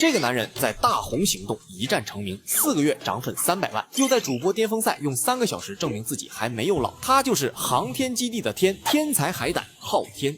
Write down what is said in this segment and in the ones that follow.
这个男人在大红行动一战成名，4个月涨粉300万，又在主播巅峰赛用3个小时证明自己还没有老。他就是航天基地的天才海胆昊天。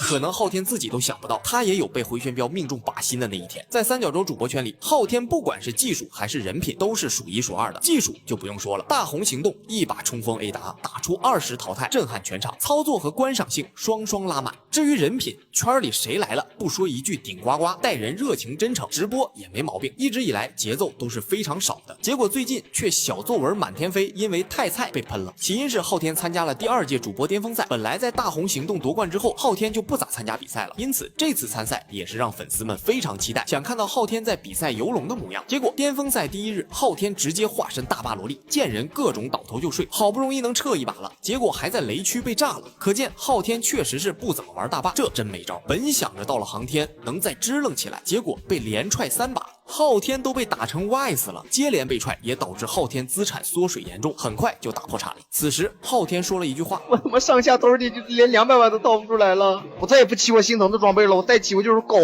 可能昊天自己都想不到，他也有被回旋镖命中靶心的那一天。在三角洲主播圈里，昊天不管是技术还是人品，都是数一数二的。技术就不用说了，大红行动一把冲锋 A 达，打出20淘汰，震撼全场，操作和观赏性双双拉满。至于人品，圈里谁来了不说一句顶呱呱，待人热情真诚，直播也没毛病。一直以来节奏都是非常少的，结果最近却小作文满天飞，因为太菜被喷了。起因是昊天参加了第2届主播巅峰赛，本来在大红行动夺冠之后，昊天就不咋参加比赛了，因此这次参赛也是让粉丝们非常期待，想看到昊天在比赛游龙的模样。结果巅峰赛第1日，昊天直接化身大霸萝莉，见人各种倒头就睡，好不容易能撤一把了，结果还在雷区被炸了。可见昊天确实是不怎么玩大霸，这真没招。本想着到了航天能再支棱起来，结果被连踹3把。昊天都被打成 Y 了，接连被踹也导致昊天资产缩水严重，很快就打破产了。此时昊天说了一句话：我他妈上下兜里就连200万都掏不出来了，我再也不骑我心疼的装备了，我再骑我就是狗。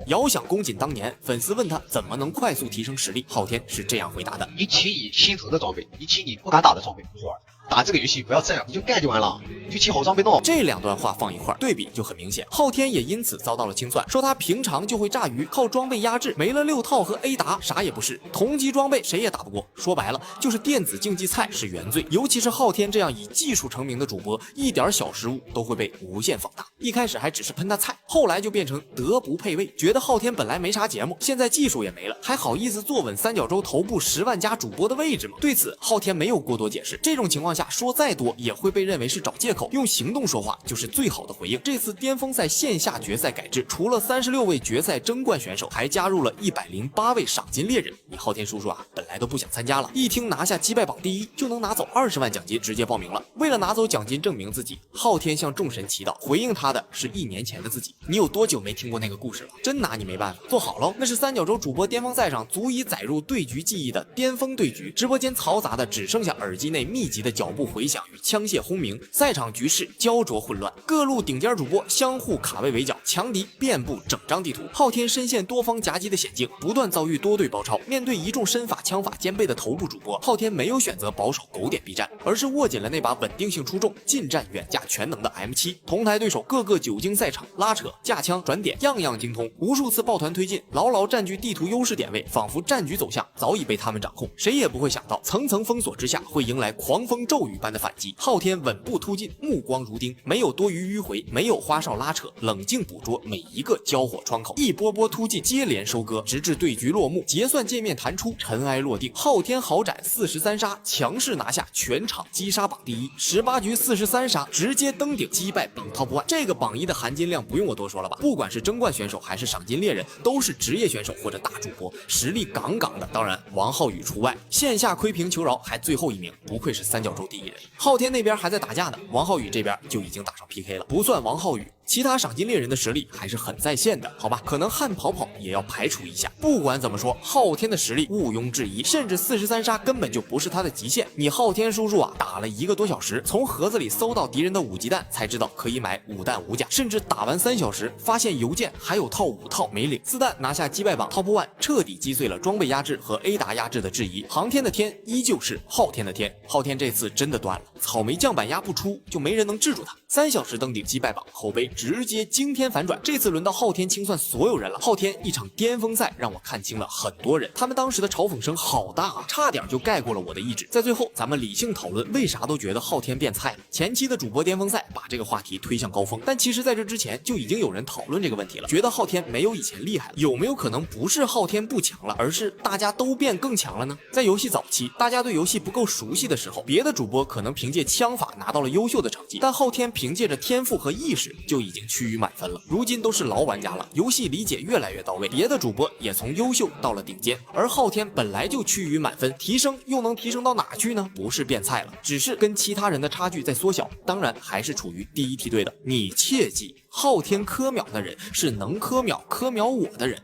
遥想公瑾当年，粉丝问他怎么能快速提升实力，昊天是这样回答的：你骑你心疼的装备，你骑你不敢打的装备，不玩。打这个游戏不要这样，你就干就完了，你就骑好装备弄。这2段话放一块儿，对比就很明显。昊天也因此遭到了清算，说他平常就会炸鱼，靠装备压制，没了6套和 A 达啥也不是，同级装备谁也打不过。说白了就是电子竞技菜是原罪，尤其是昊天这样以技术成名的主播，一点小失误都会被无限放大。一开始还只是喷他菜，后来就变成德不配位，觉得昊天本来没啥节目，现在技术也没了，还好意思坐稳三角洲头部10万加主播的位置吗？对此昊天没有过多解释，这种情况下说再多也会被认为是找借口，用行动说话就是最好的回应。这次巅峰赛线下决赛改制，除了36位决赛争冠选手，还加入了108位赏金猎人。你昊天叔叔啊，本来都不想参加了，一听拿下击败榜第1就能拿走20万奖金，直接报名了。为了拿走奖金证明自己，昊天向众神祈祷，回应他的是1年前的自己。你有多久没听过那个故事了？真拿你没办法。做好喽，那是三角洲主播巅峰赛上足以载入对局记忆的巅峰对局，直播间嘈杂的只剩下耳机内密集的脚步回响与枪械轰鸣，赛场局势焦灼混乱，各路顶尖主播相互卡位围剿，强敌遍布整张地图。昊天深陷多方夹击的险境，不断遭遇多队包抄。面对一众身法枪法兼备的头部主播，昊天没有选择保守狗点 B 站，而是握紧了那把稳定性出众、近战远架全能的 M7。同台对手个个久经赛场拉扯、架枪、转点，样样精通，无数次抱团推进，牢牢占据地图优势点位，仿佛战局走向早已被他们掌控。谁也不会想到，层层封锁之下会迎来狂风骤雨般的反击。昊天稳步突进，目光如钉，没有多余迂回，没有花哨拉扯，冷静捕捉每一个交火窗口，一波波突进，接连收割，直至对局落幕，结算界面弹出，尘埃落定。昊天豪斩43杀，强势拿下全场击杀榜第1，18局43杀，直接登顶，击败榜 Top 1。这个榜1的含金量不用我多说了吧？不管是争冠选手还是赏金猎人，都是职业选手或者大主播，实力杠杠的。当然，王浩宇除外，线下窥屏求饶还最后1名，不愧是三角洲第1人。昊天那边还在打架呢，王浩宇这边就已经打上 PK 了。不算王浩宇，其他赏金猎人的实力还是很在线的，好吧？可能汉跑跑也要排除一下。不管怎么说，昊天的实力毋庸置疑，甚至43杀根本就不是他的极限。你昊天叔叔啊，打了1个多小时，从盒子里搜到敌人的5级弹，才知道可以买5弹5甲，甚至打完3小时，发现邮件还有套5套没领，4弹拿下击败榜 Top 1，彻底击碎了装备压制和 A 达压制的质疑。航天的天依旧是昊天的天，昊天这次真的断了，草莓酱板压不出，就没人能制住他。3小时登顶击败榜，口碑直接惊天反转。这次轮到昊天清算所有人了。昊天一场巅峰赛让我看清了很多人，他们当时的嘲讽声好大啊，差点就盖过了我的意志。在最后，咱们理性讨论为啥都觉得昊天变菜了。前期的主播巅峰赛把这个话题推向高峰，但其实在这之前就已经有人讨论这个问题了，觉得昊天没有以前厉害了。有没有可能不是昊天不强了，而是大家都变更强了呢？在游戏早期，大家对游戏不够熟悉的时候，别的主播可能凭借枪法拿到了优秀的成绩，但昊天凭借着天赋和意识就已经趋于满分了。如今都是老玩家了，游戏理解越来越到位，别的主播也从优秀到了顶尖，而昊天本来就趋于满分，提升又能提升到哪去呢？不是变菜了，只是跟其他人的差距在缩小，当然还是处于第1梯队的。你切记，昊天科秒的人是能科秒我的人。